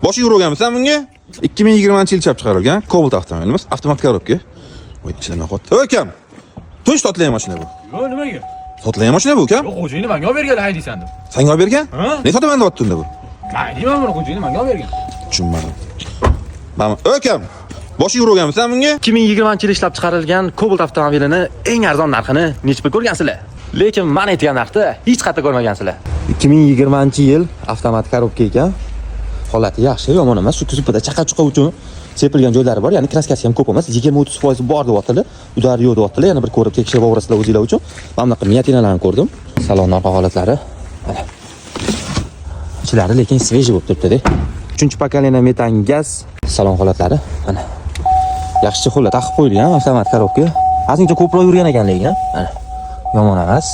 Boshiga urganmisan bunga? 2020-yil ishlab chiqarilgan Cobalt avtomobilimiz, avtomat korobka. Voy, ichida qoldi. Ukam. Tunch sotlagan mashina bu. Yo'q, nimaga? Sotlagan mashina bu, ukam? Yo'q, xo'jayini menga olib bergan haydaysan deb. Senga olib bergan? Ha? Ne sotaman deyapti unda bu? Haydayman buni, xo'jayini menga olib bergan. Tushunmadim. Mana, ukam. Boshiga urganmisan bunga? 2020-yil ishlab chiqarilgan Cobalt avtomobilini eng arzon narxini necha pul ko'rgansizlar? Lekin men aytgan narxda hech qayerda ko'rmagansizlar. 2020-yil avtomat korobka ekan. Holati yaxshi, yomon emas. Shu tuzukda chaqa-chuqa uchun sepilgan joylari bor. Ya'ni kraskasi ham ko'p emas. 20-30% bor deyaptilar. Udari yo'q deyaptilar. Yana bir ko'rib tekshirib o'g'rasizlar o'zinglar uchun. Men bunaqa miniatyuralarni ko'rdim. Salon orqa holatlari. Mana. Ichlari lekin sveji bo'lib turibdi-da. 3-pokoleniya metan gaz salon holatlari. Mana. Yaxshi xullas taqib qo'yilgan avtomat korobka. Aslida ko'proq yurgan ekan lekin, mana. Yomon emas.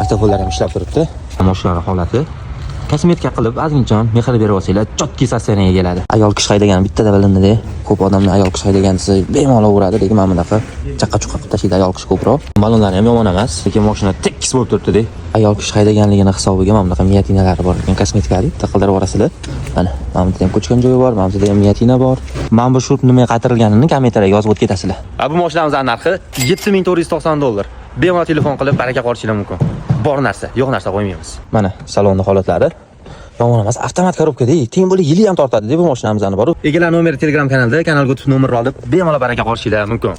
Avtomobillar ham ishlab turibdi. Mashinalar holati kosmetika qilib, ozginchon mehr berib olsanglar, chotki sostoyaniyaga keladi. Ayol kishi haydagani bittada bilindi-da. Ko'p odamlar ayol kishi haydagan desa bemalol uradi, lekin mana bunaqa chaqa-chuqa qilib tashlaydi ayol kishi ko'proq. Balonlari ham yomon emas, lekin mashina tekis bo'lib turibdi-da. Ayol kishi haydaganligini hisobiga mana bunaqa miniatyuralari bor ekan, kosmetikali taqildirib orasida. Mana bu ham ko'chgan joyi bor, mana bu ham miniatyura bor. Mana bu shurt nimaga qaytarilganini kommentariyga yozib o'tib ketasizlar. Bu mashinamizning narxi $7490. Bemalol telefon qilib baraka qolishingiz mumkin. Bor narsa, yo'q narsa qo'ymaymiz. Mana salonning holatlari yomon emas. Avtomat korobka-da, teng bo'lib yili ham tortadi deb bu mashinamizni bor. Egalar nomeri Telegram kanalda, kanalga o'tib nomerni olib, bemalol baraka qolishingiz mumkin.